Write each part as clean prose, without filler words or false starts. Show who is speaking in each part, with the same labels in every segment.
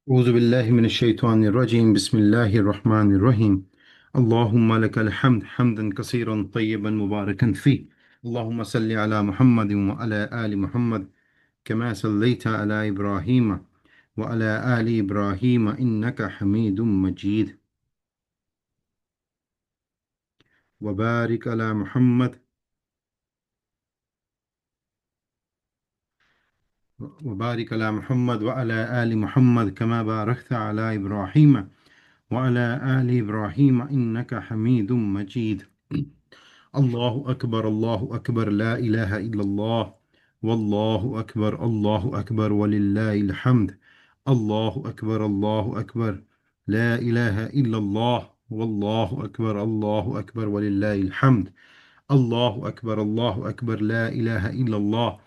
Speaker 1: أعوذ بالله من الشيطان الرجيم بسم الله الرحمن الرحيم اللهم لك الحمد حمدا كثيرا طيبا مباركا فيه اللهم صل على محمد وعلى آل محمد كما صليت على إبراهيم وعلى آل إبراهيم إنك حميد مجيد وبارك على محمد وعلى آل محمد كما باركت على إبراهيم وعلى آل إبراهيم إنك حميد مجيد الله أكبر لا إله إلا الله الله أكبر ولله الحمد الله أكبر لا إله إلا الله أكبر ولله الحمد الله أكبر لا إله إلا الله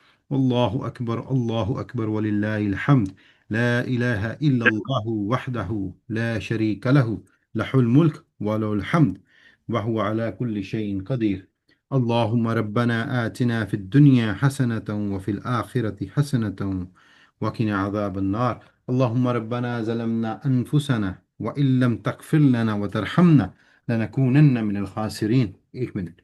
Speaker 1: أكبر ولله الحمد لا إله إلا الله وحده لا شريك له له الملك وله الحمد وهو على كل شيء قدير اللهم ربنا آتنا في الدنيا حسنة وفي الآخرة حسنة وقنا عذاب النار اللهم ربنا ظلمنا أنفسنا وإن لم تغفر لنا وترحمنا لنكونن من الخاسرين ایک منٹ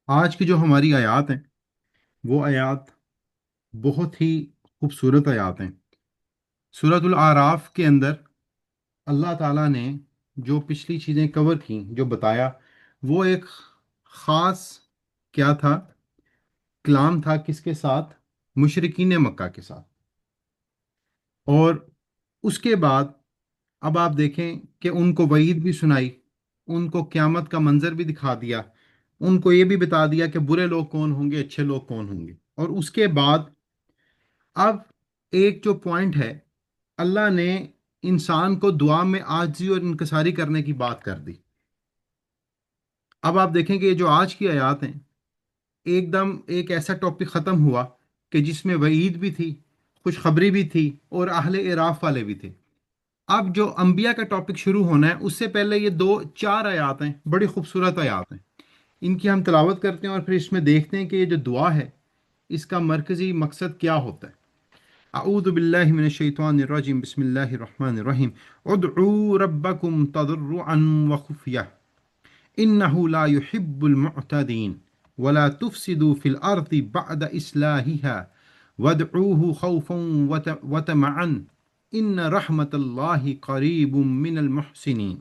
Speaker 1: آج کی جو ہماری آیات ہیں وہ آیات بہت ہی خوبصورت آیات ہیں۔ سورۃ الأعراف کے اندر اللہ تعالیٰ نے جو پچھلی چیزیں کور کیں، جو بتایا، وہ ایک خاص کیا تھا، کلام تھا، کس کے ساتھ؟ مشرکین مکہ کے ساتھ۔ اور اس کے بعد اب آپ دیکھیں کہ ان کو وعید بھی سنائی، ان کو قیامت کا منظر بھی دکھا دیا، ان کو یہ بھی بتا دیا کہ برے لوگ کون ہوں گے، اچھے لوگ کون ہوں گے۔ اور اس کے بعد اب ایک جو پوائنٹ ہے، اللہ نے انسان کو دعا میں عاجزی اور انکساری کرنے کی بات کر دی۔ اب آپ دیکھیں کہ یہ جو آج کی آیات ہیں، ایک دم ایک ایسا ٹاپک ختم ہوا کہ جس میں وعید بھی تھی، خوشخبری بھی تھی، اور اہل اعراف والے بھی تھے۔ اب جو انبیاء کا ٹاپک شروع ہونا ہے، اس سے پہلے یہ دو چار آیات ہیں، بڑی خوبصورت آیات ہیں۔ ان کی ہم تلاوت کرتے ہیں اور پھر اس میں دیکھتے ہیں کہ یہ جو دعا ہے، اس کا مرکزی مقصد کیا ہوتا ہے۔ اعوذ باللہ من الشیطان الرجیم بسم اللہ الرحمن الرحیم ادعوا ربکم تضرعا وخفیہ انہ لا يحب المعتدین ولا تفسدوا في الارض بعد اصلاحها وادعوه خوفا وطمعا ان رحمت اللہ قریب من المحسنین۔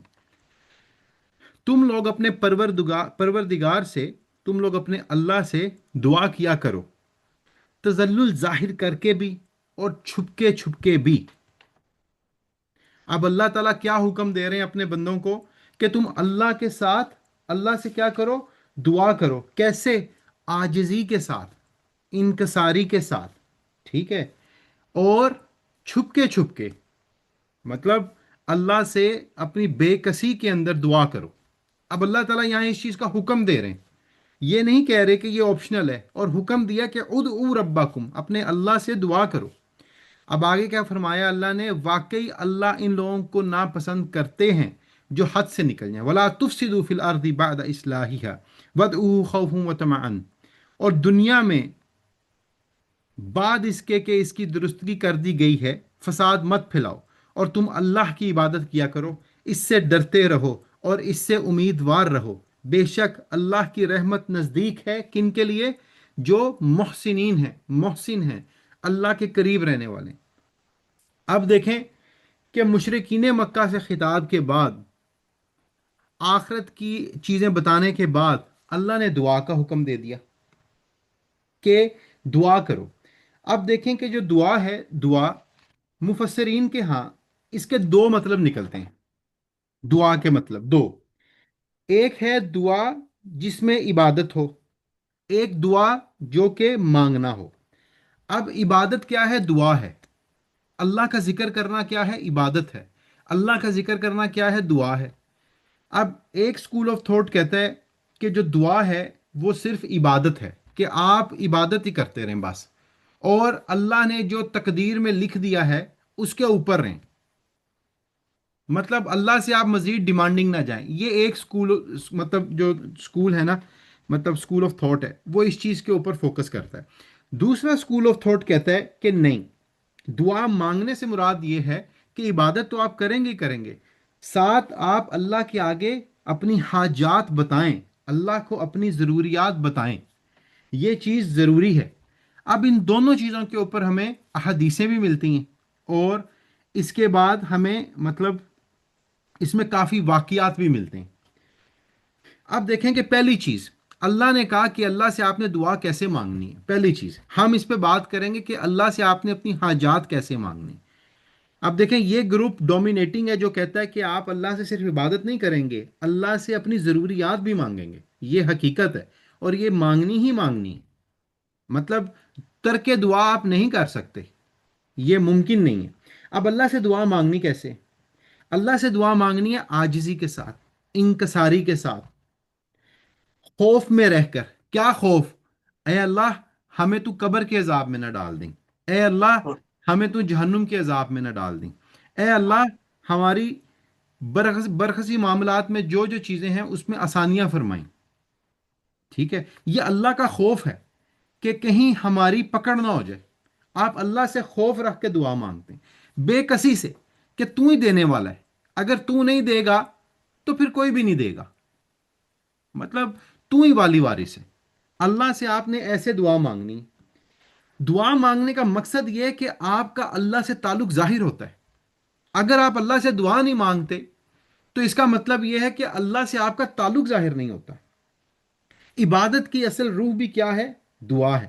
Speaker 1: تم لوگ اپنے پروردگار سے، تم لوگ اپنے اللہ سے دعا کیا کرو، تذلل ظاہر کر کے بھی اور چھپ کے بھی۔ اب اللہ تعالیٰ کیا حکم دے رہے ہیں اپنے بندوں کو کہ تم اللہ کے ساتھ، اللہ سے کیا کرو؟ دعا کرو۔ کیسے؟ عاجزی کے ساتھ، انکساری کے ساتھ، ٹھیک ہے؟ اور چھپ کے، مطلب اللہ سے اپنی بے کسی کے اندر دعا کرو۔ اب اللہ تعالیٰ یہاں اس چیز کا حکم دے رہے ہیں، یہ نہیں کہہ رہے کہ یہ آپشنل ہے، اور حکم دیا کہ ادعوا ربکم، اپنے اللہ سے دعا کرو۔ اب آگے کیا فرمایا اللہ نے؟ واقعی اللہ ان لوگوں کو ناپسند کرتے ہیں جو حد سے نکل جائیں۔ ولا تفسدوا فی الارض بعد اصلاحها وادعوه خوفا وطمعا، اور دنیا میں بعد اس کے کہ اس کی درستگی کر دی گئی ہے، فساد مت پھیلاؤ، اور تم اللہ کی عبادت کیا کرو، اس سے ڈرتے رہو اور اس سے امیدوار رہو۔ بے شک اللہ کی رحمت نزدیک ہے، کن کے لیے؟ جو محسنین ہیں، محسن ہیں، اللہ کے قریب رہنے والے۔ اب دیکھیں کہ مشرکین مکہ سے خطاب کے بعد، آخرت کی چیزیں بتانے کے بعد، اللہ نے دعا کا حکم دے دیا کہ دعا کرو۔ اب دیکھیں کہ جو دعا ہے، دعا مفسرین کے ہاں اس کے دو مطلب نکلتے ہیں۔ دعا کے مطلب دو، ایک ہے دعا جس میں عبادت ہو، ایک دعا جو کہ مانگنا ہو۔ اب عبادت کیا ہے؟ دعا ہے۔ اللہ کا ذکر کرنا کیا ہے؟ عبادت ہے۔ اللہ کا ذکر کرنا کیا ہے؟ دعا ہے۔ اب ایک اسکول آف تھاٹ کہتا ہے کہ جو دعا ہے وہ صرف عبادت ہے، کہ آپ عبادت ہی کرتے رہیں بس، اور اللہ نے جو تقدیر میں لکھ دیا ہے اس کے اوپر رہیں۔ مطلب اللہ سے آپ مزید ڈیمانڈنگ نہ جائیں، یہ ایک سکول، مطلب جو سکول ہے نا، مطلب سکول آف تھاٹ ہے، وہ اس چیز کے اوپر فوکس کرتا ہے۔ دوسرا سکول آف تھاٹ کہتا ہے کہ نہیں، دعا مانگنے سے مراد یہ ہے کہ عبادت تو آپ کریں گے ہی کریں گے، ساتھ آپ اللہ کے آگے اپنی حاجات بتائیں، اللہ کو اپنی ضروریات بتائیں، یہ چیز ضروری ہے۔ اب ان دونوں چیزوں کے اوپر ہمیں احادیثیں بھی ملتی ہیں، اور اس کے بعد ہمیں مطلب اس میں کافی واقعات بھی ملتے ہیں۔ اب دیکھیں کہ پہلی چیز اللہ نے کہا کہ اللہ سے آپ نے دعا کیسے مانگنی ہے، پہلی چیز ہم اس پہ بات کریں گے کہ اللہ سے آپ نے اپنی حاجات کیسے مانگنی ہے۔ اب دیکھیں یہ گروپ ڈومینیٹنگ ہے جو کہتا ہے کہ آپ اللہ سے صرف عبادت نہیں کریں گے، اللہ سے اپنی ضروریات بھی مانگیں گے، یہ حقیقت ہے، اور یہ مانگنی ہی مانگنی ہے۔ مطلب ترک دعا آپ نہیں کر سکتے، یہ ممکن نہیں ہے۔ اب اللہ سے دعا مانگنی کیسے؟ اللہ سے دعا مانگنی ہے عاجزی کے ساتھ، انکساری کے ساتھ، خوف میں رہ کر۔ کیا خوف؟ اے اللہ، ہمیں تو قبر کے عذاب میں نہ ڈال دیں، اے اللہ ہمیں تو جہنم کے عذاب میں نہ ڈال دیں، اے اللہ ہماری برخسی معاملات میں جو جو چیزیں ہیں اس میں آسانیاں فرمائیں۔ ٹھیک ہے، یہ اللہ کا خوف ہے کہ کہیں ہماری پکڑ نہ ہو جائے۔ آپ اللہ سے خوف رکھ کے دعا مانگتے ہیں بے کسی سے، کہ تو ہی دینے والا ہے، اگر تو نہیں دے گا تو پھر کوئی بھی نہیں دے گا، مطلب تو ہی والی وارث ہے۔ اللہ سے آپ نے ایسے دعا مانگنی۔ دعا مانگنے کا مقصد یہ ہے کہ آپ کا اللہ سے تعلق ظاہر ہوتا ہے۔ اگر آپ اللہ سے دعا نہیں مانگتے تو اس کا مطلب یہ ہے کہ اللہ سے آپ کا تعلق ظاہر نہیں ہوتا۔ عبادت کی اصل روح بھی کیا ہے؟ دعا ہے،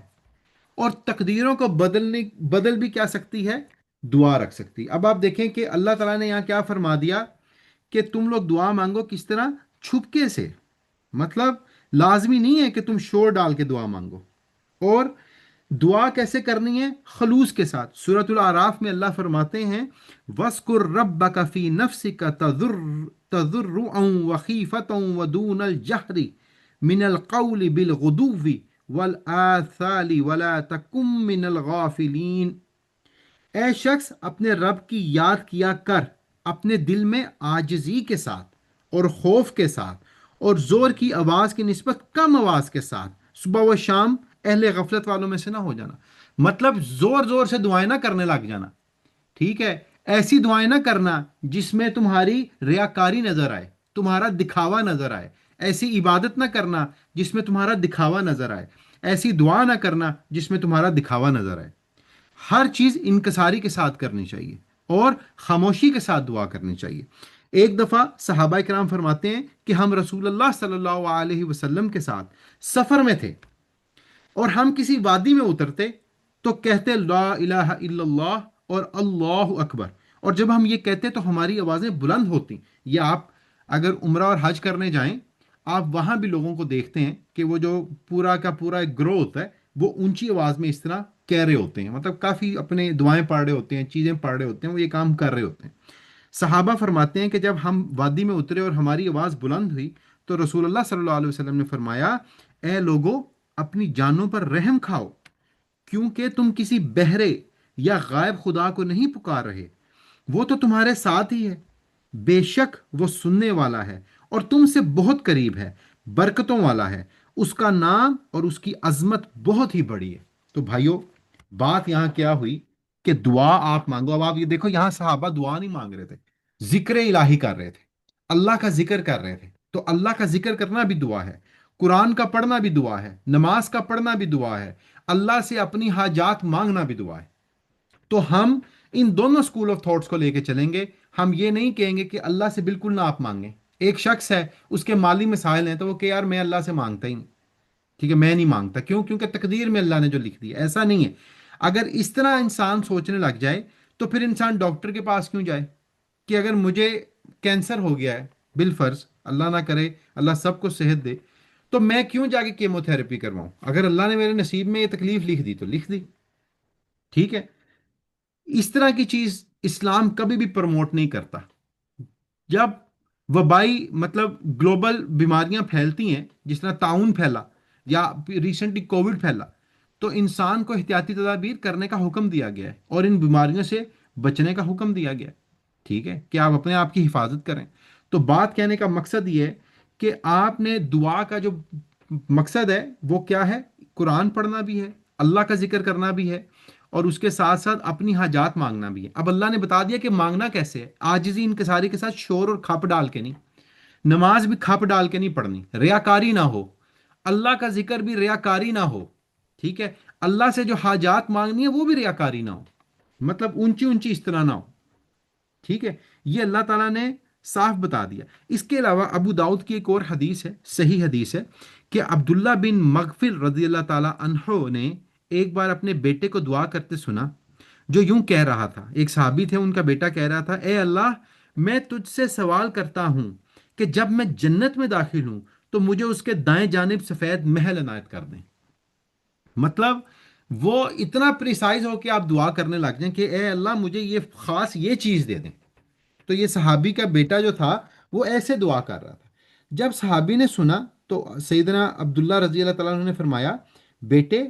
Speaker 1: اور تقدیروں کو بدل بھی کیا سکتی ہے؟ دعا رکھ سکتی ہے۔ اب آپ دیکھیں کہ اللہ تعالیٰ نے یہاں کیا فرما دیا کہ تم لوگ دعا مانگو کس طرح؟ چھپکے سے، مطلب لازمی نہیں ہے کہ تم شور ڈال کے دعا مانگو۔ اور دعا کیسے کرنی ہے؟ خلوص کے ساتھ۔ سورۃ الاعراف میں اللہ فرماتے ہیں وَاسْكُرْ رَبَّكَ فِي نَفْسِكَ تَضَرُّعًا وَخِيفَةً وَدُونَ الْجَهْرِ مِنَ الْقَوْلِ بِالْغُدُوِّ وَالْآثَالِ وَلَا تَكُن مِّنَ الْغَافِلِينَ۔ اے شخص اپنے رب کی یاد کیا کر اپنے دل میں عاجزی کے ساتھ اور خوف کے ساتھ، اور زور کی آواز کی نسبت کم آواز کے ساتھ، صبح و شام اہل غفلت والوں میں سے نہ ہو جانا۔ مطلب زور زور سے دعائیں نہ کرنے لگ جانا، ٹھیک ہے؟ ایسی دعائیں نہ کرنا جس میں تمہاری ریاکاری نظر آئے، تمہارا دکھاوا نظر آئے۔ ایسی عبادت نہ کرنا جس میں تمہارا دکھاوا نظر آئے، ایسی دعا نہ کرنا جس میں تمہارا دکھاوا نظر آئے۔ ہر چیز انکساری کے ساتھ کرنی چاہیے اور خاموشی کے ساتھ دعا کرنی چاہیے۔ ایک دفعہ صحابہ کرام فرماتے ہیں کہ ہم رسول اللہ صلی اللہ علیہ وسلم کے ساتھ سفر میں تھے، اور ہم کسی وادی میں اترتے تو کہتے لا الہ الا اللہ اور اللہ اکبر، اور جب ہم یہ کہتے تو ہماری آوازیں بلند ہوتی۔ یہ آپ اگر عمرہ اور حج کرنے جائیں، آپ وہاں بھی لوگوں کو دیکھتے ہیں کہ وہ جو پورا کا پورا ایک گروہ ہوتا ہے وہ اونچی آواز میں اس طرح کہہ رہے ہوتے ہیں، مطلب کافی اپنے دعائیں پڑھ رہے ہوتے ہیں، چیزیں پڑھ رہے ہوتے ہیں، وہ یہ کام کر رہے ہوتے ہیں۔ صحابہ فرماتے ہیں کہ جب ہم وادی میں اترے اور ہماری آواز بلند ہوئی تو رسول اللہ صلی اللہ علیہ وسلم نے فرمایا اے لوگو، اپنی جانوں پر رحم کھاؤ، کیونکہ تم کسی بہرے یا غائب خدا کو نہیں پکار رہے، وہ تو تمہارے ساتھ ہی ہے، بے شک وہ سننے والا ہے اور تم سے بہت قریب ہے، برکتوں والا ہے، اس کا نام اور اس کی عظمت بہت ہی بڑی ہے۔ تو بھائیو، بات یہاں کیا ہوئی کہ دعا آپ مانگو۔ اب آپ یہ دیکھو، یہاں صحابہ دعا نہیں مانگ رہے تھے، ذکر الہی کر رہے تھے، اللہ کا ذکر کر رہے تھے۔ تو اللہ کا ذکر کرنا بھی دعا ہے، قرآن کا پڑھنا بھی دعا ہے، نماز کا پڑھنا بھی دعا ہے، اللہ سے اپنی حاجات مانگنا بھی دعا ہے۔ تو ہم ان دونوں اسکول آف تھاٹس کو لے کے چلیں گے۔ ہم یہ نہیں کہیں گے کہ اللہ سے بالکل نہ آپ مانگیں۔ ایک شخص ہے، اس کے مالی مسائل ہیں تو وہ کہ یار میں اللہ سے مانگتا ہی نہیں، ٹھیک ہے، میں نہیں مانگتا، کیوں؟ کیونکہ تقدیر میں اللہ نے جو لکھ دی ہے، ایسا نہیں ہے۔ اگر اس طرح انسان سوچنے لگ جائے تو پھر انسان ڈاکٹر کے پاس کیوں جائے کہ اگر مجھے کینسر ہو گیا ہے بالفرض، اللہ نہ کرے، اللہ سب کو صحت دے، تو میں کیوں جا کے کیمو تھراپی کرواؤں؟ اگر اللہ نے میرے نصیب میں یہ تکلیف لکھ دی تو لکھ دی، ٹھیک ہے؟ اس طرح کی چیز اسلام کبھی بھی پروموٹ نہیں کرتا۔ جب وبائی مطلب گلوبل بیماریاں پھیلتی ہیں، جس طرح طاعون پھیلا یا ریسنٹلی کووڈ پھیلا، تو انسان کو احتیاطی تدابیر کرنے کا حکم دیا گیا ہے اور ان بیماریوں سے بچنے کا حکم دیا گیا ہے۔ ٹھیک ہے، کہ آپ اپنے آپ کی حفاظت کریں۔ تو بات کہنے کا مقصد یہ ہے کہ آپ نے دعا کا جو مقصد ہے وہ کیا ہے؟ قرآن پڑھنا بھی ہے، اللہ کا ذکر کرنا بھی ہے، اور اس کے ساتھ ساتھ اپنی حاجات مانگنا بھی ہے۔ اب اللہ نے بتا دیا کہ مانگنا کیسے ہے، عاجزی انکساری کے ساتھ، شور اور کھپ ڈال کے نہیں۔ نماز بھی کھپ ڈال کے نہیں پڑھنی، ریاکاری نہ ہو، اللہ کا ذکر بھی ریاکاری نہ ہو، ٹھیک ہے؟ اللہ سے جو حاجات مانگنی ہے وہ بھی ریاکاری نہ ہو، مطلب اونچی اونچی اس طرح نہ ہو، ٹھیک ہے؟ یہ اللہ تعالیٰ نے صاف بتا دیا۔ اس کے علاوہ ابو داؤد کی ایک اور حدیث ہے، صحیح حدیث ہے، کہ عبداللہ بن مغفر رضی اللہ تعالیٰ عنہ نے ایک بار اپنے بیٹے کو دعا کرتے سنا، جو یوں کہہ رہا تھا، ایک صحابی تھے، ان کا بیٹا کہہ رہا تھا: اے اللہ، میں تجھ سے سوال کرتا ہوں کہ جب میں جنت میں داخل ہوں تو مجھے اس کے دائیں جانب سفید محل عنایت کر دیں۔ مطلب وہ اتنا پریسائز ہو کہ آپ دعا کرنے لگ جائیں کہ اے اللہ مجھے یہ خاص یہ چیز دے دیں۔ تو یہ صحابی کا بیٹا جو تھا وہ ایسے دعا کر رہا تھا۔ جب صحابی نے سنا تو سیدنا عبداللہ رضی اللہ تعالیٰ عنہ نے فرمایا: بیٹے،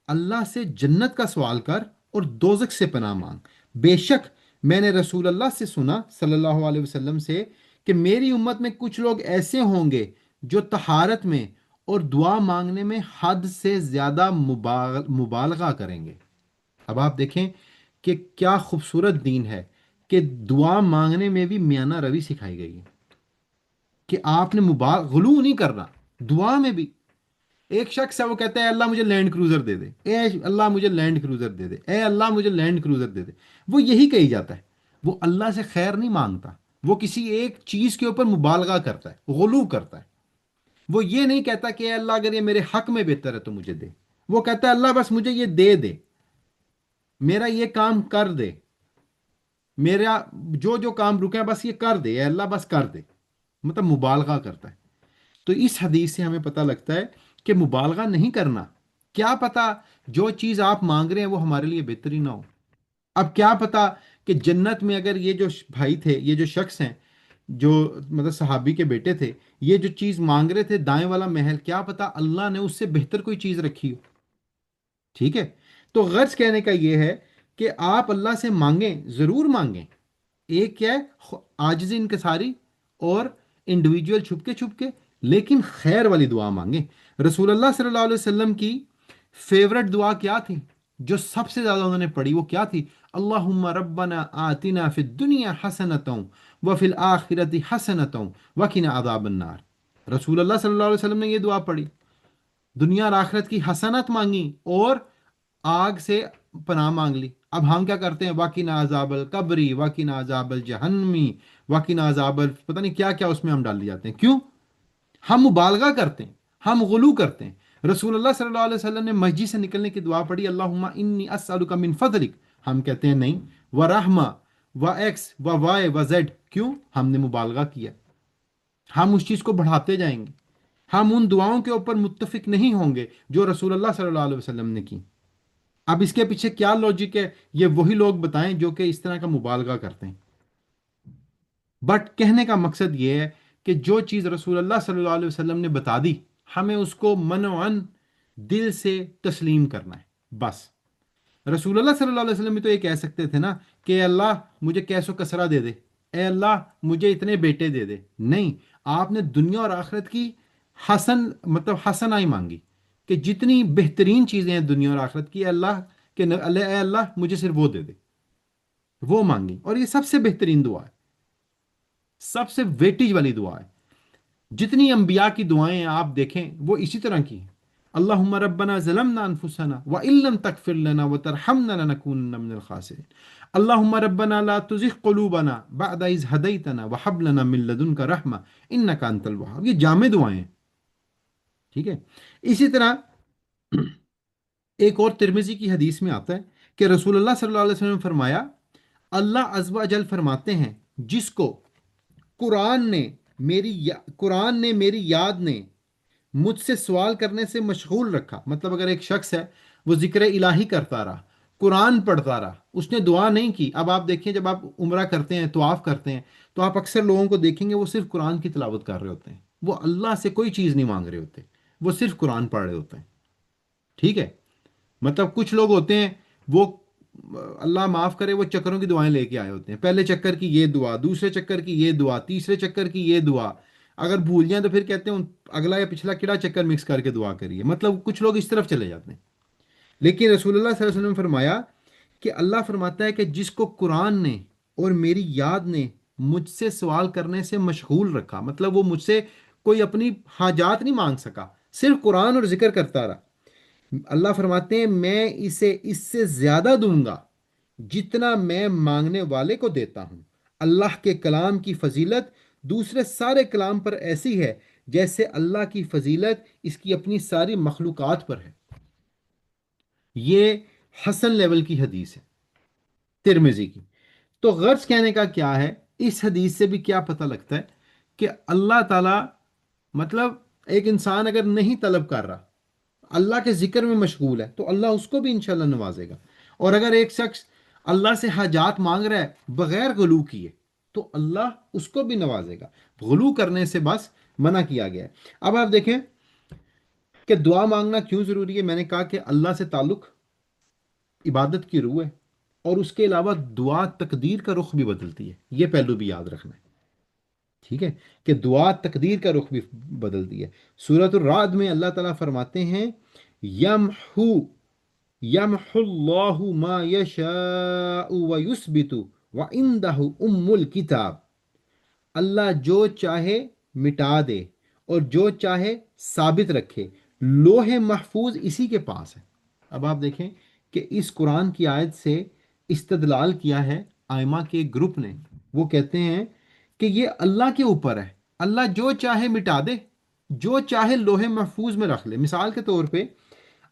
Speaker 1: اللہ سے جنت کا سوال کر اور دوزخ سے پناہ مانگ۔ بے شک میں نے رسول اللہ سے سنا صلی اللہ علیہ وسلم سے کہ میری امت میں کچھ لوگ ایسے ہوں گے جو طہارت میں اور دعا مانگنے میں حد سے زیادہ مبالغہ کریں گے۔ اب آپ دیکھیں کہ کیا خوبصورت دین ہے کہ دعا مانگنے میں بھی میانہ روی سکھائی گئی ہے، کہ آپ نے غلو نہیں کرنا دعا میں بھی۔ ایک شخص ہے وہ کہتا ہے: اللہ مجھے لینڈ کروزر دے دے، اے اللہ مجھے لینڈ کروزر دے دے، اے اللہ مجھے لینڈ کروزر دے دے۔ وہ یہی کہی جاتا ہے، وہ اللہ سے خیر نہیں مانگتا، وہ کسی ایک چیز کے اوپر مبالغہ کرتا ہے، غلو کرتا ہے۔ وہ یہ نہیں کہتا کہ اے اللہ اگر یہ میرے حق میں بہتر ہے تو مجھے دے، وہ کہتا ہے اللہ بس مجھے یہ دے دے، میرا یہ کام کر دے، میرا جو جو کام رکے ہیں بس یہ کر دے، اے اللہ بس کر دے، مطلب مبالغہ کرتا ہے۔ تو اس حدیث سے ہمیں پتہ لگتا ہے کہ مبالغہ نہیں کرنا۔ کیا پتا جو چیز آپ مانگ رہے ہیں وہ ہمارے لیے بہتری نہ ہو۔ اب کیا پتا کہ جنت میں اگر یہ جو بھائی تھے، یہ جو شخص ہیں، جو مطلب صحابی کے بیٹے تھے، یہ جو چیز مانگ رہے تھے دائیں والا محل، کیا پتا اللہ نے اس سے بہتر کوئی چیز رکھی ہو، ٹھیک ہے؟ تو غرض کہنے کا یہ ہے کہ آپ اللہ سے مانگیں، ضرور مانگیں۔ ایک کیا ہے؟ عاجزی انکساری اور انڈیویجول چھپ کے لیکن خیر والی دعا مانگیں۔ رسول اللہ صلی اللہ علیہ وسلم کی فیورٹ دعا کیا تھی، جو سب سے زیادہ انہوں نے پڑھی، وہ کیا تھی؟ اللہم ربنا آتنا فی الدنیا حسنتا وفی الآخرت حسنتا وقنا عذاب النار۔ رسول اللہ صلی اللہ علیہ وسلم نے یہ دعا پڑھی، دنیا اور آخرت کی حسنت مانگی اور آگ سے پناہ مانگ لی۔ اب ہم کیا کرتے ہیں؟ وقنا عذاب القبری، وقنا عذاب الجہنمی، وقنا عذاب پتہ نہیں کیا کیا اس میں ہم ڈال دی جاتے ہیں۔ کیوں؟ ہم مبالغہ کرتے ہیں، ہم غلو کرتے ہیں۔ رسول اللہ صلی اللہ علیہ وسلم نے مسجد سے نکلنے کی دعا پڑھی: اللہم انی اسألک من فضلک۔ ہم کہتے ہیں نہیں، و رحمہ و ایکس و وائی و زیڈ۔ کیوں؟ ہم نے مبالغہ کیا، ہم اس چیز کو بڑھاتے جائیں گے، ہم ان دعاؤں کے اوپر متفق نہیں ہوں گے جو رسول اللہ صلی اللہ علیہ وسلم نے کی۔ اب اس کے پیچھے کیا لاجک ہے، یہ وہی لوگ بتائیں جو کہ اس طرح کا مبالغہ کرتے ہیں۔ بٹ کہنے کا مقصد یہ ہے کہ جو چیز رسول اللہ صلی اللہ علیہ وسلم نے بتا دی، ہمیں اس کو منوعاً دل سے تسلیم کرنا ہے بس۔ رسول اللہ صلی اللہ علیہ وسلم بھی تو یہ کہہ سکتے تھے نا کہ اے اللہ مجھے کیس و کسرہ دے دے، اے اللہ مجھے اتنے بیٹے دے دے۔ نہیں، آپ نے دنیا اور آخرت کی مطلب حسنائی مانگی، کہ جتنی بہترین چیزیں ہیں دنیا اور آخرت کی، اے اللہ اے اللہ مجھے صرف وہ دے دے، وہ مانگی۔ اور یہ سب سے بہترین دعا ہے، سب سے ویٹیج والی دعا ہے۔ جتنی انبیاء کی دعائیں ہیں آپ دیکھیں وہ اسی طرح کی ہیں۔ اللہم ربنا ظلمنا انفسنا وان لم تغفر لنا وترحمنا لنکونن من الخاسرین۔ اللہم ربنا لا تزغ قلوبنا بعد اذ ہدیتنا وہب لنا من لدنک رحمہ انک انت الوہاب۔ یہ جامع دعائیں ہیں، ٹھیک ہے؟ اسی طرح ایک اور ترمذی کی حدیث میں آتا ہے کہ رسول اللہ صلی اللہ علیہ وسلم نے فرمایا: اللہ عز و جل فرماتے ہیں جس کو قرآن نے میری یاد نے مجھ سے سوال کرنے سے مشغول رکھا۔ مطلب اگر ایک شخص ہے وہ ذکر الہی کرتا رہا، قرآن پڑھتا رہا، اس نے دعا نہیں کی۔ اب آپ دیکھیں جب آپ عمرہ کرتے ہیں، طواف کرتے ہیں، تو آپ اکثر لوگوں کو دیکھیں گے وہ صرف قرآن کی تلاوت کر رہے ہوتے ہیں، وہ اللہ سے کوئی چیز نہیں مانگ رہے ہوتے، وہ صرف قرآن پڑھ رہے ہوتے ہیں، ٹھیک ہے؟ مطلب کچھ لوگ ہوتے ہیں وہ اللہ معاف کرے وہ چکروں کی دعائیں لے کے آئے ہوتے ہیں، پہلے چکر کی یہ دعا، دوسرے چکر کی یہ دعا، تیسرے چکر کی یہ دعا، اگر بھول جائیں تو پھر کہتے ہیں اگلا یا پچھلا کیڑا چکر مکس کر کے دعا کریے، مطلب کچھ لوگ اس طرف چلے جاتے ہیں۔ لیکن رسول اللہ صلی اللہ علیہ وسلم نے فرمایا کہ اللہ فرماتا ہے کہ جس کو قرآن نے اور میری یاد نے مجھ سے سوال کرنے سے مشغول رکھا، مطلب وہ مجھ سے کوئی اپنی حاجات نہیں مانگ سکا، صرف قرآن اور ذکر کرتا رہا، اللہ فرماتے ہیں میں اسے اس سے زیادہ دوں گا جتنا میں مانگنے والے کو دیتا ہوں۔ اللہ کے کلام کی فضیلت دوسرے سارے کلام پر ایسی ہے جیسے اللہ کی فضیلت اس کی اپنی ساری مخلوقات پر ہے۔ یہ حسن لیول کی حدیث ہے ترمذی کی۔ تو غرض کہنے کا کیا ہے، اس حدیث سے بھی کیا پتہ لگتا ہے کہ اللہ تعالیٰ، مطلب ایک انسان اگر نہیں طلب کر رہا، اللہ کے ذکر میں مشغول ہے، تو اللہ اس کو بھی انشاءاللہ نوازے گا۔ اور اگر ایک شخص اللہ سے حاجات مانگ رہا ہے بغیر غلو کیے، تو اللہ اس کو بھی نوازے گا۔ غلو کرنے سے بس منع کیا گیا ہے۔ اب آپ دیکھیں کہ دعا مانگنا کیوں ضروری ہے۔ میں نے کہا کہ اللہ سے تعلق عبادت کی روح ہے، اور اس کے علاوہ دعا تقدیر کا رخ بھی بدلتی ہے، یہ پہلو بھی یاد رکھنا ہے، ٹھیک ہے، کہ دعا تقدیر کا رخ بھی بدلتی ہے۔ سورۃ الرعد میں اللہ تعالیٰ فرماتے ہیں یمحو یمحو اللہ ما یشاء ویثبت وعندہ ام الکتاب، اللہ جو چاہے مٹا دے اور جو چاہے ثابت رکھے، لوح محفوظ اسی کے پاس ہے۔ اب آپ دیکھیں کہ اس قرآن کی آیت سے استدلال کیا ہے آئمہ کے گروپ نے، وہ کہتے ہیں کہ یہ اللہ کے اوپر ہے، اللہ جو چاہے مٹا دے، جو چاہے لوح محفوظ میں رکھ لے۔ مثال کے طور پہ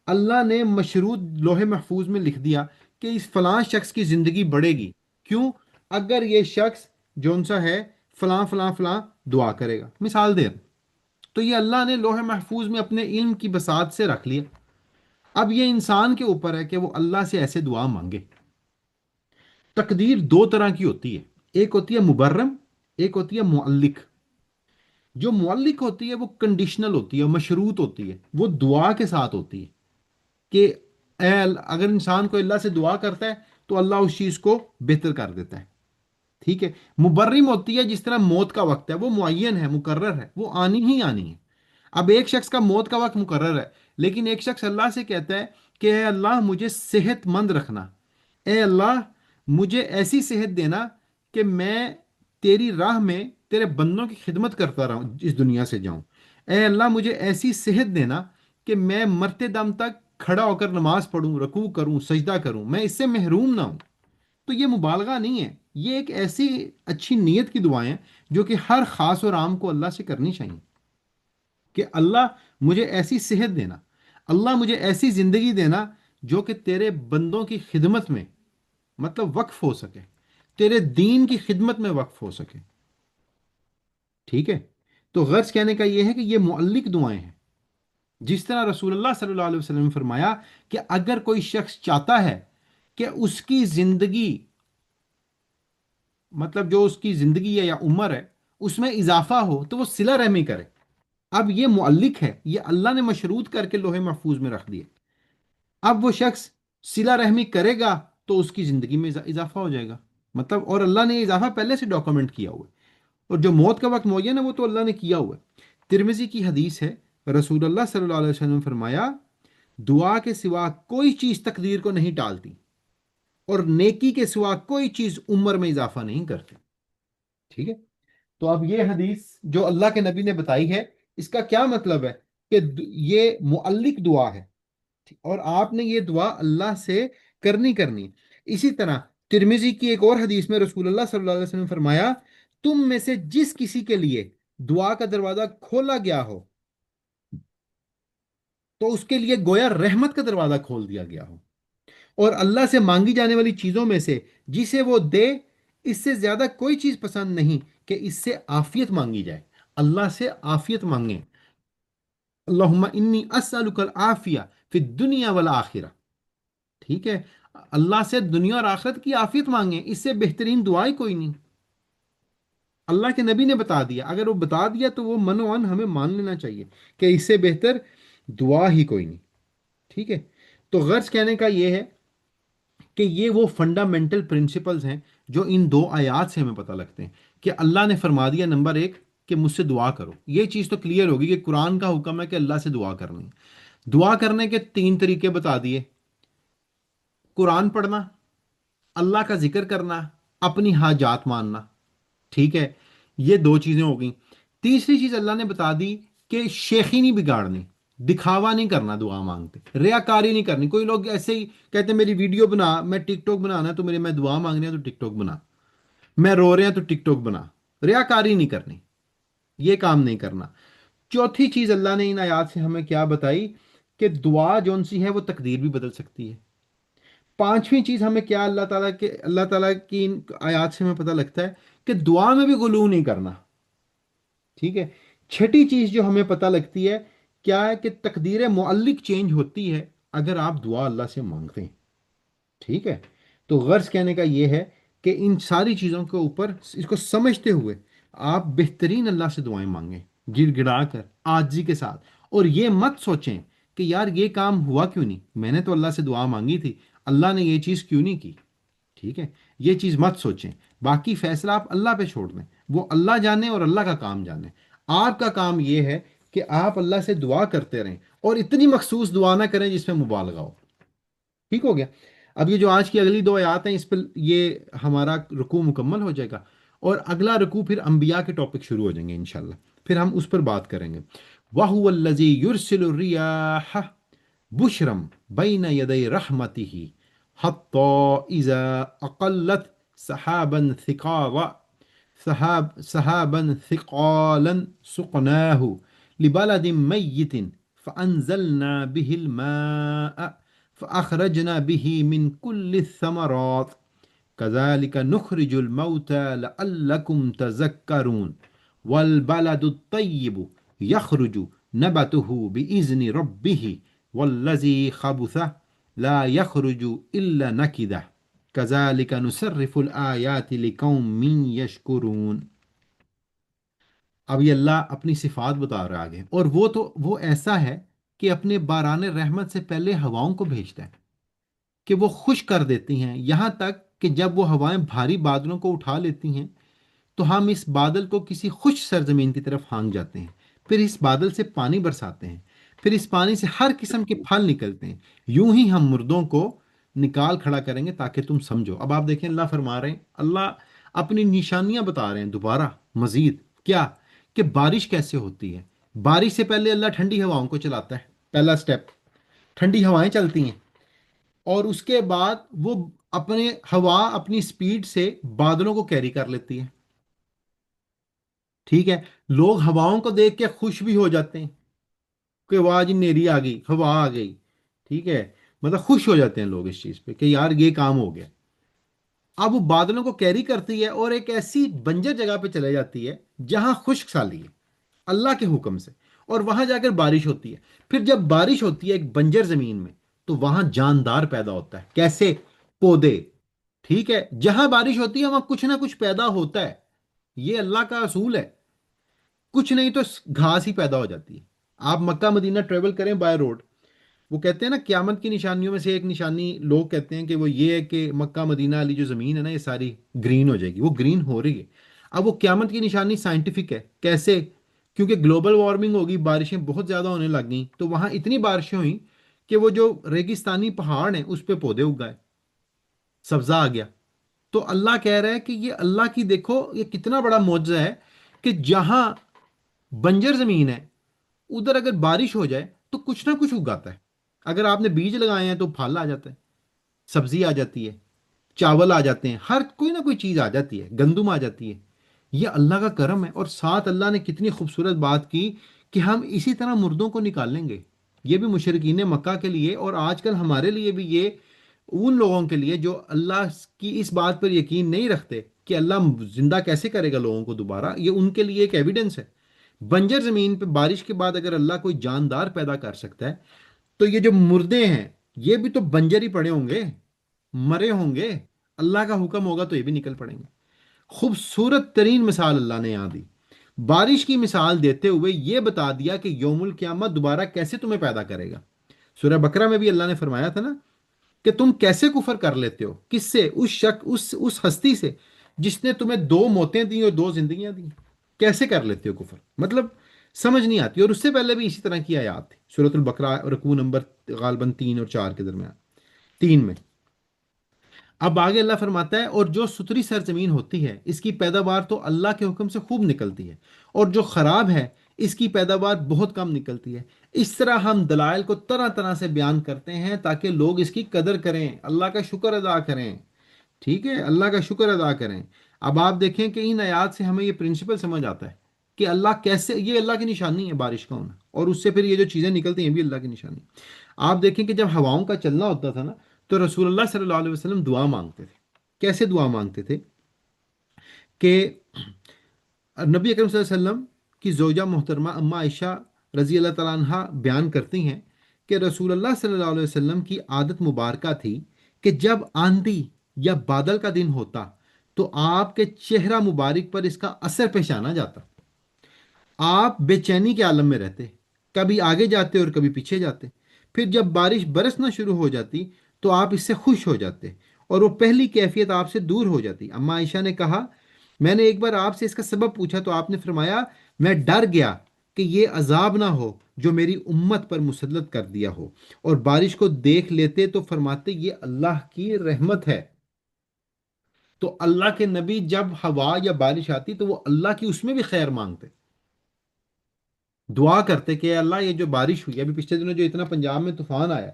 Speaker 1: اللہ نے مشروط لوح محفوظ میں لکھ دیا کہ اس فلاں شخص کی زندگی بڑھے گی، کیوں؟ اگر یہ شخص جون سا ہے فلاں فلاں فلاں دعا کرے گا، مثال دے، تو یہ اللہ نے لوح محفوظ میں اپنے علم کی بساط سے رکھ لیا۔ اب یہ انسان کے اوپر ہے کہ وہ اللہ سے ایسے دعا مانگے۔ تقدیر دو طرح کی ہوتی ہے، ایک ہوتی ہے مبرم، ایک ہوتی ہے معلق۔ جو معلق ہوتی ہے وہ کنڈیشنل ہوتی ہے، مشروط ہوتی ہے، وہ دعا کے ساتھ ہوتی ہے کہ اگر انسان کو اللہ سے دعا کرتا ہے تو اللہ اس چیز کو بہتر کر دیتا ہے، ٹھیک ہے۔ مبرم ہوتی ہے جس طرح موت کا وقت ہے، وہ معین ہے، مقرر ہے، وہ آنی ہی آنی ہے۔ اب ایک شخص کا موت کا وقت مقرر ہے، لیکن ایک شخص اللہ سے کہتا ہے کہ اے اللہ مجھے صحت مند رکھنا، اے اللہ مجھے ایسی صحت دینا کہ میں تیری راہ میں تیرے بندوں کی خدمت کرتا رہوں، اس دنیا سے جاؤں، اے اللہ مجھے ایسی صحت دینا کہ میں مرتے دم تک کھڑا ہو کر نماز پڑھوں، رکوع کروں، سجدہ کروں، میں اس سے محروم نہ ہوں۔ تو یہ مبالغہ نہیں ہے، یہ ایک ایسی اچھی نیت کی دعائیں ہیں جو کہ ہر خاص اور عام کو اللہ سے کرنی چاہیے کہ اللہ مجھے ایسی صحت دینا، اللہ مجھے ایسی زندگی دینا جو کہ تیرے بندوں کی خدمت میں، مطلب وقف ہو سکے، تیرے دین کی خدمت میں وقف ہو سکے، ٹھیک ہے۔ تو غرض کہنے کا یہ ہے کہ یہ معلق دعائیں ہیں، جس طرح رسول اللہ صلی اللہ علیہ وسلم نے فرمایا کہ اگر کوئی شخص چاہتا ہے کہ اس کی زندگی، مطلب جو اس کی زندگی ہے یا عمر ہے اس میں اضافہ ہو، تو وہ صلہ رحمی کرے۔ اب یہ معلق ہے، یہ اللہ نے مشروط کر کے لوح محفوظ میں رکھ دیے۔ اب وہ شخص صلہ رحمی کرے گا تو اس کی زندگی میں اضافہ ہو جائے گا، مطلب، اور اللہ نے یہ اضافہ پہلے سے ڈاکومنٹ کیا ہوا ہے، اور جو موت کا وقت معین ہے وہ تو اللہ نے کیا ہوا ہے۔ ترمذی کی حدیث ہے، رسول اللہ صلی اللہ علیہ وسلم نے فرمایا دعا کے سوا کوئی چیز تقدیر کو نہیں ٹالتی، اور نیکی کے سوا کوئی چیز عمر میں اضافہ نہیں کرتی، ٹھیک ہے۔ تو اب یہ حدیث جو اللہ کے نبی نے بتائی ہے، اس کا کیا مطلب ہے کہ یہ معلق دعا ہے، اور آپ نے یہ دعا اللہ سے کرنی ہے۔ اسی طرح ترمذی کی ایک اور حدیث میں رسول اللہ صلی اللہ علیہ وسلم نے فرمایا تم میں سے جس کسی کے لیے دعا کا دروازہ کھولا گیا ہو تو اس کے لیے گویا رحمت کا دروازہ کھول دیا گیا ہو، اور اللہ سے مانگی جانے والی چیزوں میں سے جسے وہ دے، اس سے زیادہ کوئی چیز پسند نہیں کہ اس سے عافیت مانگی جائے۔ اللہ سے عافیت مانگیں، اللہم انی اسألک العافیہ فی الدنیا والآخرہ، ٹھیک ہے، اللہ سے دنیا اور آخرت کی عافیت مانگیں، اس سے بہترین دعائی کوئی نہیں۔ اللہ کے نبی نے بتا دیا، اگر وہ بتا دیا تو وہ منوان ہمیں مان لینا چاہیے کہ اس سے بہتر دعا ہی کوئی نہیں، ٹھیک ہے۔ تو غرض کہنے کا یہ ہے کہ یہ وہ فنڈامنٹل پرنسپلز ہیں جو ان دو آیات سے ہمیں پتہ لگتے ہیں کہ اللہ نے فرما دیا نمبر ایک کہ مجھ سے دعا کرو، یہ چیز تو کلیئر ہوگی کہ قرآن کا حکم ہے کہ اللہ سے دعا کرنی ہے۔ دعا کرنے کے تین طریقے بتا دیے: قرآن پڑھنا، اللہ کا ذکر کرنا، اپنی حاجات ماننا، ٹھیک ہے؟ یہ دو چیزیں ہو گئیں۔ تیسری چیز اللہ نے بتا دی کہ شیخی نہیں بگاڑنی، دکھاوا نہیں کرنا دعا مانگتے، ریاکاری نہیں کرنی۔ کوئی لوگ ایسے ہی کہتے ہیں میری ویڈیو بنا، میں ٹک ٹاک بنانا ہے تو میں دعا مانگنی ہے تو ٹک ٹاک بنا، میں رو رہے ہیں تو ٹک ٹاک بنا، ریاکاری نہیں کرنی، یہ کام نہیں کرنا۔ چوتھی چیز اللہ نے ان آیات سے ہمیں کیا بتائی کہ دعا جون سی ہے وہ تقدیر بھی بدل سکتی ہے۔ پانچویں چیز ہمیں کیا اللہ تعالیٰ کی ان آیات سے ہمیں پتہ لگتا ہے کہ دعا میں بھی غلو نہیں کرنا، ٹھیک ہے؟ چھٹی چیز جو ہمیں پتہ لگتی ہے کیا ہے کہ تقدیر معلق چینج ہوتی ہے اگر آپ دعا اللہ سے مانگتے ہیں، ٹھیک ہے؟ تو غرض کہنے کا یہ ہے کہ ان ساری چیزوں کے اوپر اس کو سمجھتے ہوئے آپ بہترین اللہ سے دعائیں مانگیں، گر گڑا کر عاجزی کے ساتھ، اور یہ مت سوچیں کہ یار یہ کام ہوا کیوں نہیں، میں نے تو اللہ سے دعا مانگی تھی، اللہ نے یہ چیز کیوں نہیں کی، ٹھیک ہے؟ یہ چیز مت سوچیں، باقی فیصلہ آپ اللہ پہ چھوڑ دیں، وہ اللہ جانے اور اللہ کا کام جانے۔ آپ کا کام یہ ہے کہ آپ اللہ سے دعا کرتے رہیں اور اتنی مخصوص دعا نہ کریں جس میں مبالغہ ہو، ٹھیک ہو گیا؟ اب یہ جو آج کی اگلی دو آیات ہیں اس پہ یہ ہمارا رکوع مکمل ہو جائے گا، اور اگلا رکوع پھر انبیاء کے ٹاپک شروع ہو جائیں گے انشاءاللہ، پھر ہم اس پر بات کریں گے۔ وَهُوَ الَّذِي يُرْسِلُ الرِّيَاحَ بُشْرًا بَيْنَ يَدَيْ رَحْمَتِهِ حَتَّى إِذَا أَقَلَّتْ سَحَابًا ثِقَالًا سُقْنَاهُ لِبَلَدٍ مَيِّتٍ فَأَنزَلْنَا بِهِ الْمَاءَ فأخرجنا به من كل الثمرات كذلك نخرج الموتى لعلكم تذكرون والبلد الطيب يخرج نبته بإذن ربه والذي خبث لا يخرج إلا نكده كذلك نصرف الآيات لقوم يشكرون۔ اب یہ اللہ اپنی صفات بتا رہا ہے آگے، اور وہ ایسا ہے کہ اپنے باران رحمت سے پہلے ہواؤں کو بھیجتا ہے کہ وہ خوش کر دیتی ہیں، یہاں تک کہ جب وہ ہوائیں بھاری بادلوں کو اٹھا لیتی ہیں تو ہم اس بادل کو کسی خوش سرزمین کی طرف ہانک جاتے ہیں، پھر اس بادل سے پانی برساتے ہیں، پھر اس پانی سے ہر قسم کے پھل نکلتے ہیں، یوں ہی ہم مردوں کو نکال کھڑا کریں گے تاکہ تم سمجھو۔ اب آپ دیکھیں اللہ فرما رہے ہیں، اللہ اپنی نشانیاں بتا رہے ہیں دوبارہ مزید، کیا کہ بارش کیسے ہوتی ہے۔ بارش سے پہلے اللہ ٹھنڈی ہواؤں کو چلاتا ہے، پہلا سٹیپ، ٹھنڈی ہوائیں چلتی ہیں، اور اس کے بعد وہ ہوا اپنی سپیڈ سے بادلوں کو کیری کر لیتی ہے، ٹھیک ہے؟ لوگ ہواؤں کو دیکھ کے خوش بھی ہو جاتے ہیں کہ واہ جی نیری آ گئی، ہوا آ گئی، ٹھیک ہے؟ مطلب خوش ہو جاتے ہیں لوگ اس چیز پہ کہ یار یہ کام ہو گیا۔ اب وہ بادلوں کو کیری کرتی ہے اور ایک ایسی بنجر جگہ پہ چلے جاتی ہے جہاں خشک سالی ہے اللہ کے حکم سے، اور وہاں جا کر بارش ہوتی ہے۔ پھر جب بارش ہوتی ہے ایک بنجر زمین میں تو وہاں جاندار پیدا ہوتا ہے، کیسے؟ پودے، ٹھیک ہے؟ جہاں بارش ہوتی ہے وہاں کچھ نہ کچھ پیدا ہوتا ہے، یہ اللہ کا اصول ہے، کچھ نہیں تو گھاس ہی پیدا ہو جاتی ہے۔ آپ مکہ مدینہ ٹریول کریں بائی روڈ، وہ کہتے ہیں نا قیامت کی نشانیوں میں سے ایک نشانی لوگ کہتے ہیں کہ وہ یہ ہے کہ مکہ مدینہ والی جو زمین ہے نا یہ ساری گرین ہو جائے گی، وہ گرین ہو رہی ہے۔ اب وہ قیامت کی نشانی سائنٹیفک ہے، کیسے؟ کیونکہ گلوبل وارمنگ ہوگی، بارشیں بہت زیادہ ہونے لگ گئیں تو وہاں اتنی بارشیں ہوئیں کہ وہ جو ریگستانی پہاڑ ہیں اس پہ پودے اگائے، سبزہ آ گیا۔ تو اللہ کہہ رہا ہے کہ یہ اللہ کی دیکھو یہ کتنا بڑا معجزہ ہے کہ جہاں بنجر زمین ہے ادھر اگر بارش ہو جائے تو کچھ نہ کچھ اگاتا ہے۔ اگر آپ نے بیج لگائے ہیں تو پھل آ جاتا ہے، سبزی آ جاتی ہے، چاول آ جاتے ہیں، ہر کوئی نہ کوئی چیز آ جاتی ہے، گندم آ جاتی ہے۔ یہ اللہ کا کرم ہے، اور ساتھ اللہ نے کتنی خوبصورت بات کی کہ ہم اسی طرح مردوں کو نکال لیں گے۔ یہ بھی مشرکین مکہ کے لیے اور آج کل ہمارے لیے بھی، یہ ان لوگوں کے لیے جو اللہ کی اس بات پر یقین نہیں رکھتے کہ اللہ زندہ کیسے کرے گا لوگوں کو دوبارہ، یہ ان کے لیے ایک ایویڈنس ہے۔ بنجر زمین پہ بارش کے بعد اگر اللہ کوئی جاندار پیدا کر سکتا ہے تو یہ جو مردے ہیں یہ بھی تو بنجر ہی پڑے ہوں گے، مرے ہوں گے، اللہ کا حکم ہوگا تو یہ بھی نکل پڑیں گے۔ خوبصورت ترین مثال اللہ نے یہاں دی، بارش کی مثال دیتے ہوئے یہ بتا دیا کہ یوم القیامت دوبارہ کیسے تمہیں پیدا کرے گا۔ سورہ بقرہ میں بھی اللہ نے فرمایا تھا نا کہ تم کیسے کفر کر لیتے ہو، کس سے؟ اس ہستی سے جس نے تمہیں دو موتیں دی اور دو زندگیاں دی، کیسے کر لیتے ہو کفر؟ مطلب سمجھ نہیں آتی۔ اور اس سے پہلے بھی اسی طرح کی آیات تھی، سورۃ البقرہ رکوع نمبر غالباً 3 اور 4 کے درمیان، 3 میں۔ اب آگے اللہ فرماتا ہے، اور جو ستری سرزمین ہوتی ہے اس کی پیداوار تو اللہ کے حکم سے خوب نکلتی ہے، اور جو خراب ہے اس کی پیداوار بہت کم نکلتی ہے۔ اس طرح ہم دلائل کو طرح طرح سے بیان کرتے ہیں تاکہ لوگ اس کی قدر کریں، اللہ کا شکر ادا کریں۔ ٹھیک ہے، اللہ کا شکر ادا کریں۔ اب آپ دیکھیں کہ ان آیات سے ہمیں یہ پرنسپل سمجھ آتا ہے کہ اللہ کیسے، یہ اللہ کی نشانی ہے بارش کا ہونا، اور اس سے پھر یہ جو چیزیں نکلتی ہیں یہ بھی اللہ کی نشانی۔ آپ دیکھیں کہ جب ہواؤں کا چلنا ہوتا تھا نا، تو رسول اللہ صلی اللہ علیہ وسلم دعا مانگتے تھے۔ کیسے دعا مانگتے تھے؟ کہ نبی اکرم صلی اللہ علیہ وسلم کی زوجہ محترمہ اما عائشہ رضی اللہ تعالیٰ عنہ بیان کرتی ہیں کہ رسول اللہ صلی اللہ علیہ وسلم کی عادت مبارکہ تھی کہ جب آندھی یا بادل کا دن ہوتا تو آپ کے چہرہ مبارک پر اس کا اثر پیش آنا جاتا، آپ بے چینی کے عالم میں رہتے، کبھی آگے جاتے اور کبھی پیچھے جاتے۔ پھر جب بارش برسنا شروع ہو جاتی تو آپ اس سے خوش ہو جاتے اور وہ پہلی کیفیت آپ سے دور ہو جاتی۔ اما عائشہ نے کہا، میں نے ایک بار آپ سے اس کا سبب پوچھا تو آپ نے فرمایا، میں ڈر گیا کہ یہ عذاب نہ ہو جو میری امت پر مسلط کر دیا ہو، اور بارش کو دیکھ لیتے تو فرماتے یہ اللہ کی رحمت ہے۔ تو اللہ کے نبی جب ہوا یا بارش آتی تو وہ اللہ کی اس میں بھی خیر مانگتے، دعا کرتے کہ اے اللہ یہ جو بارش ہوئی، ابھی پچھلے دنوں جو اتنا پنجاب میں طوفان آیا،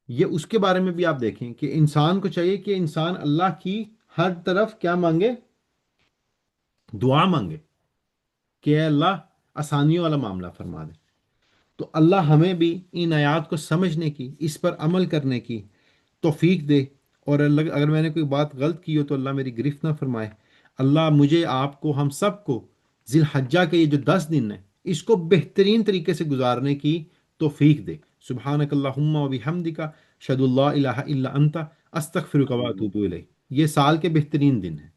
Speaker 1: یہ اس کے بارے میں بھی آپ دیکھیں کہ انسان کو چاہیے کہ انسان اللہ کی ہر طرف کیا مانگے؟ دعا مانگے کہ اے اللہ آسانیوں والا معاملہ فرما دے۔ تو اللہ ہمیں بھی ان آیات کو سمجھنے کی، اس پر عمل کرنے کی توفیق دے، اور اگر میں نے کوئی بات غلط کی ہو تو اللہ میری گرفت نہ فرمائے۔ اللہ مجھے، آپ کو، ہم سب کو ذی الحجہ کے یہ جو 10 دن ہیں اس کو بہترین طریقے سے گزارنے کی توفیق دے۔ سبحانک اللہم و بحمدک، اشہد اللہ الہ الا انت، استغفرک و اتوب الیک۔ یہ سال کے بہترین دن ہیں۔